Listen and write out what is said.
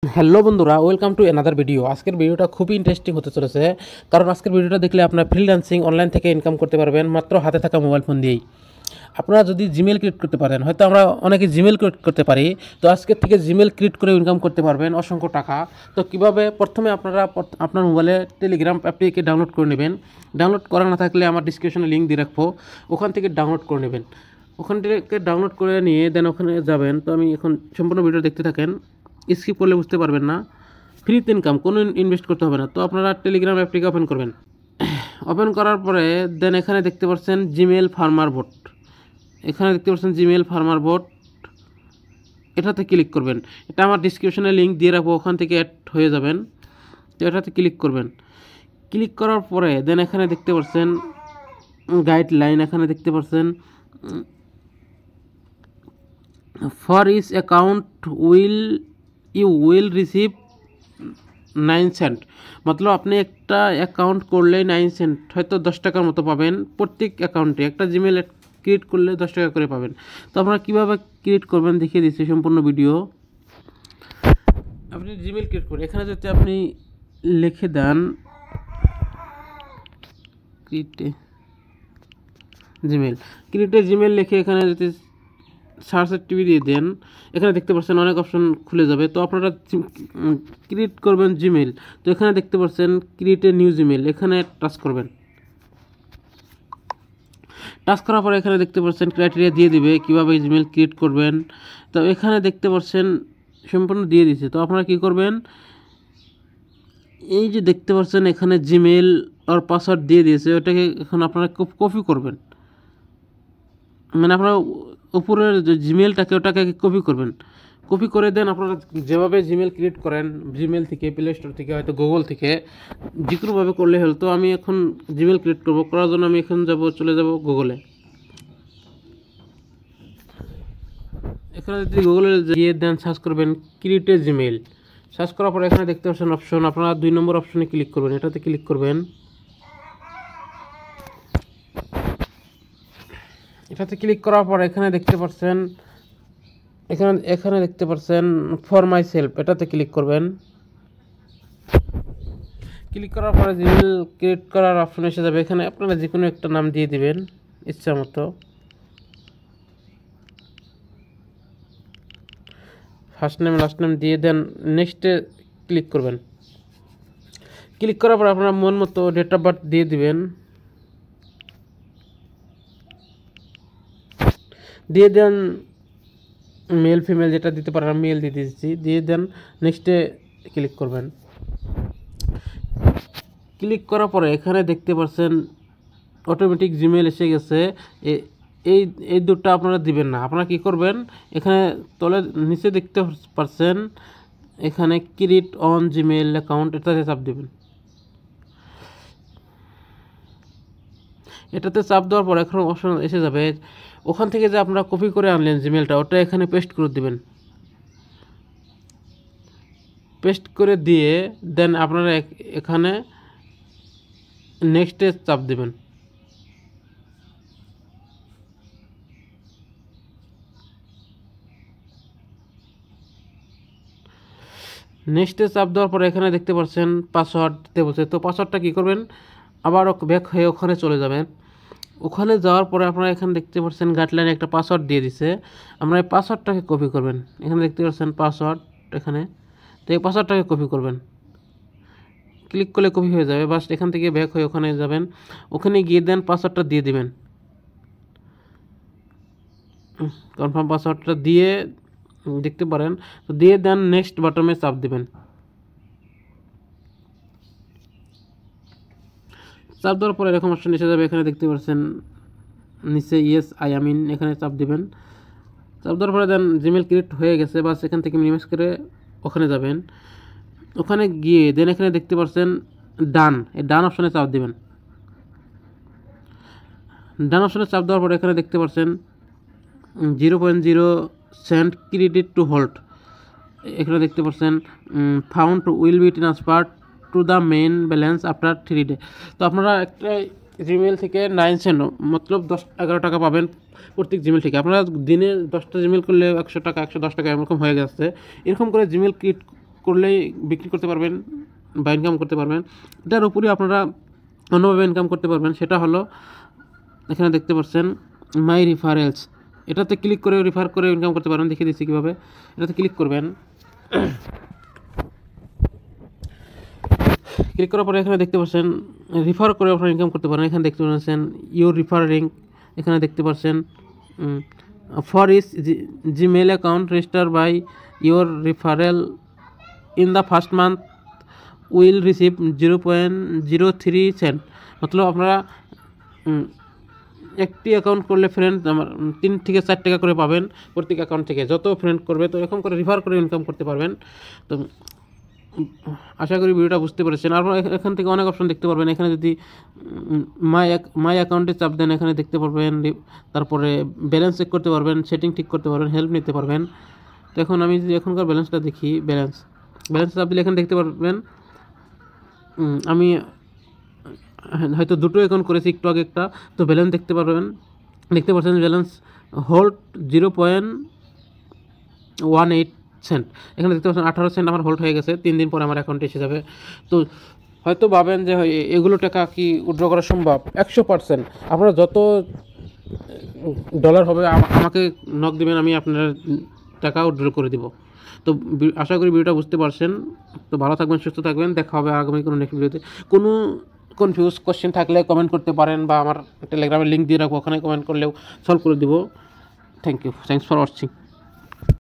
Hello বন্ধুরা, welcome to another video. আজকের ভিডিওটা খুবই ইন্টারেস্টিং হতে চলেছে, কারণ আজকের ভিডিওটা দেখলে আপনার ফ্রিল্যান্সিং অনলাইন থেকে ইনকাম করতে পারবেন মাত্র হাতে থাকা মোবাইল ফোন দিয়েই। আপনারা যদি জিমেল ক্রিয়েট করতে পারেন, হয়তো আমরা অনেকে জিমেল ক্রিয়েট করতে পারি, তো আজকের থেকে জিমেল ক্রিয়েট করে ইনকাম করতে পারবেন অসংখ্য টাকা। তো কীভাবে? প্রথমে আপনারা আপনার মোবাইলে টেলিগ্রাম অ্যাপটিকে ডাউনলোড করে নেবেন। ডাউনলোড করা না থাকলে আমার ডিসক্রিপশনে লিঙ্ক দিয়ে রাখবো, ওখান থেকে ডাউনলোড করে নেবেন। ওখান থেকে ডাউনলোড করে নিয়ে দেন ওখানে যাবেন। তো আমি এখন সম্পূর্ণ ভিডিও দেখতে থাকেন, স্কিপ করলে বুঝতে পারবেন না। ফ্রিতে ইনকাম, কোনো ইনভেস্ট করতে হবে না। তো আপনারা টেলিগ্রাম অ্যাপটিকে ওপেন করবেন। ওপেন করার পরে দেন এখানে দেখতে পাচ্ছেন জিমেল ফার্মার বোট, এখানে দেখতে পাচ্ছেন জিমেল ফার্মার বোট, এটাতে ক্লিক করবেন। এটা আমার ডিসক্রিপশনে লিঙ্ক দিয়ে রাখবো, ওখান থেকে অ্যাড হয়ে যাবেন। তো এটাতে ক্লিক করবেন। ক্লিক করার পরে দেন এখানে দেখতে পাচ্ছেন গাইডলাইন, এখানে দেখতে পাচ্ছেন for each account you will receive 9 cent. মতলব আপনি একটা অ্যাকাউন্ট করলে 9 সেন্ট, হয়তো 10 টাকার মতো পাবেন প্রত্যেক অ্যাকাউন্টে। একটা জিমেল ক্রিয়েট করলে 10 টাকা করে পাবেন। তো আপনারা কীভাবে ক্রিয়েট করবেন দেখিয়ে দিচ্ছি সম্পূর্ণ ভিডিও। আপনি জিমেল ক্রিয়েট করুন, এখানে যদি আপনি লিখে দেন ক্রিয়েটে জিমেল লিখে এখানে যদি সার্চের টিভি দিয়ে দেন, এখানে দেখতে পাচ্ছেন অনেক অপশন খুলে যাবে। তো আপনারা ক্রিয়েট করবেন জিমেল। তো এখানে দেখতে পাচ্ছেন ক্রিয়েট এ নিউ জিমেল, এখানে টাচ করবেন। টাচ করার পরে এখানে দেখতে পাচ্ছেন ক্রাইটেরিয়া দিয়ে দিবে কীভাবে জিমেল ক্রিয়েট করবেন। তো এখানে দেখতে পাচ্ছেন সম্পূর্ণ দিয়ে দিচ্ছে। তো আপনারা কী করবেন, এই যে দেখতে পাচ্ছেন এখানে জিমেল আর পাসওয়ার্ড দিয়ে দিয়েছে, ওটাকে এখন আপনারা কপি করবেন। মানে আপনারা উপরের যে জিমেলটাকে ওটাকে কপি করবেন। কপি করে দেন আপনারা যেভাবে জিমেল ক্রিয়েট করেন, জিমেল থেকে, প্লে স্টোর থেকে, হয়তো গুগল থেকে, যে কোনোভাবে করলে হলো। তো আমি এখন জিমেল ক্রিয়েট করবো, করার জন্য আমি এখন চলে যাব গুগলে। এখানে যদি গুগলে গিয়ে দেন সার্চ করবেন ক্রিয়েট এ জিমেল। সার্চ করার পরে এখানে দেখতে পাচ্ছেন অপশন, আপনারা 2 নম্বর অপশনে ক্লিক করবেন, এটাতে ক্লিক করবেন। এটাতে ক্লিক করার পর এখানে দেখতে পাচ্ছেন এখানে দেখতে পাচ্ছেন ফর মাই সেলফ, এটাতে ক্লিক করবেন। ক্লিক করার পরে জিমেল ক্রিয়েট করার অপশন এসে যাবে। এখানে আপনারা যে কোনো একটা নাম দিয়ে দিবেন ইচ্ছা মতো, ফার্স্ট নেম লাস্ট নেম দিয়ে দেন নেক্সটে ক্লিক করবেন। ক্লিক করার পর আপনার মন মতো ডেট অফ বার্থ দিয়ে দিবেন, দিয়ে দেন মেল ফিমেল যেটা দিতে পারেন, মেল দিয়ে দিচ্ছি, দিয়ে দেন নেক্সটে ক্লিক করবেন। ক্লিক করার পরে এখানে দেখতে পাচ্ছেন অটোমেটিক জিমেল এসে গেছে। এই দুটো আপনারা দিবেন না, আপনারা কি করবেন, এখানে তলে নিচে দেখতে পাচ্ছেন এখানে ক্রিয়েট অন জিমেল অ্যাকাউন্ট, এটাতে চাপ দেবেন। এটাতে চাপ দেওয়ার পর এখন অপশন এসে যাবে, ওখান থেকে যে আপনারা কপি করে আনলেন জিমেলটা, ওটা এখানে পেস্ট করে দিবেন। পেস্ট করে দিয়ে দেন আপনারা এখানে নেক্সটে চাপ দেবেন। নেক্সটে চাপ দেওয়ার পরে এখানে দেখতে পাচ্ছেন পাসওয়ার্ড দিতে বলছে। তো পাসওয়ার্ডটা কী করবেন, আবার ব্যাক হয়ে ওখানে চলে যাবেন। ওখানে যাওয়ার পরে আপনারা এখানে দেখতে পাচ্ছেন গাইডলাইনে একটা পাসওয়ার্ড দিয়ে দিছে, আমরা এই পাসওয়ার্ডটাকে কপি করবেন। এখানে দেখতে পাচ্ছেন পাসওয়ার্ড এখানে, তো এই পাসওয়ার্ডটাকে কপি করবেন। ক্লিক করলে কপি হয়ে যাবে। বাস এখান থেকে ব্যাক হয়ে ওখানে যাবেন, ওখানে গিয়ে দেন পাসওয়ার্ডটা দিয়ে দিবেন, কনফার্ম পাসওয়ার্ডটা দিয়ে দেখতে পারেন। তো দিয়ে দেন নেক্সট বাটনে চাপ দিবেন। চাপ দেওয়ার পরে এরকম অপশন এসে যাবে, এখানে দেখতে পাচ্ছেন নিচে ইয়েস আই এম ইন, এখানে চাপ দিবেন। চাপ দেওয়ার পরে দেন জিমেল ক্রিয়েট হয়ে গেছে। বাস এখান থেকে মিনিমাইজ করে ওখানে যাবেন। ওখানে গিয়ে দেন এখানে দেখতে পাচ্ছেন ডান, এই ডান অপশনে চাপ দিবেন। ডান অপশনে চাপ দেওয়ার পরে এখানে দেখতে পাচ্ছেন 0.0 সেন্ট ক্রেডিট টু হোল্ড, এখানে দেখতে পাচ্ছেন found will be transfer to the main balance after 3 day. তো আপনারা একটা জিমেল থেকে 9 সেন্ট মতলব 10-11 টাকা পাবেন প্রত্যেক জিমেল থেকে। আপনারা দিনে 10টা জিমেল করলে 100 টাকা, 110 টাকা এরকম হয়ে গেছে। এরকম করে জিমেল ক্রিয়েট করলেই বিক্রি করতে পারবেন বা ইনকাম করতে পারবেন। এটার উপরে আপনারা অন্যভাবে ইনকাম করতে পারবেন, সেটা হলো এখানে দেখতে পাচ্ছেন মাই রিফারেলস, এটাতে ক্লিক করে রিফার করে ইনকাম করতে পারবেন। দেখিয়ে দিচ্ছি কীভাবে। এটাতে ক্লিক করবেন, ক্লিক করার পরে এখানে দেখতে পাচ্ছেন রিফার করে আপনারা ইনকাম করতে পারেন। এখানে দেখতে পাচ্ছেন ইউর রিফারিং, এখানে দেখতে পাচ্ছেন for each Gmail account register by your referral in the first month will receive 0.03 cent. মতলব আপনারা একটি অ্যাকাউন্ট করলে ফ্রেন্ড আমার 3 থেকে 4 টাকা করে পাবেন প্রত্যেক অ্যাকাউন্ট থেকে, যত ফ্রেন্ড করবে তো এরকম করে রিফার করে ইনকাম করতে পারবেন। তো আশা করি ভিডিওটা বুঝতে পেরেছেন। আপনারা এখান থেকে অনেক অপশন দেখতে পারবেন। এখানে যদি মাই অ্যাকাউন্টে চাপ দেন, এখানে দেখতে পারবেন, তারপরে ব্যালেন্স চেক করতে পারবেন, সেটিং ঠিক করতে পারবেন, হেল্প নিতে পারবেন। তো এখন আমি যদি এখনকার ব্যালেন্সটা দেখি, ব্যালেন্স চাপ দিলে এখানে দেখতে পারবেন আমি হয়তো 2টো অ্যাকাউন্ট করেছি একটু আগে একটা, তো ব্যালেন্স দেখতে পাচ্ছেন ব্যালেন্স হোল্ড 0.18 সেন্ট। এখানে দেখতে পাচ্ছেন 18 সেন্ট আমার হোল্ড হয়ে গেছে, 3 দিন পরে আমার অ্যাকাউন্টে এসে যাবে। তো হয়তো ভাবেন যে এগুলো টাকা কি উইথড্র করা সম্ভব? 100%। আপনারা যত ডলার হবে আমাকে নক দেবেন, আমি আপনার টাকা উইথড্র করে দিব। তো আশা করি ভিডিওটা বুঝতে পারছেন। তো ভালো থাকবেন, সুস্থ থাকবেন, দেখা হবে আগামী কোনো নেক্সট ভিডিওতে। কোনো কনফিউজ কোশ্চেন থাকলে কমেন্ট করতে পারেন, বা আমার টেলিগ্রামের লিঙ্ক দিয়ে রাখবো, ওখানে কমেন্ট করলেও সলভ করে দিব। Thanks for watching.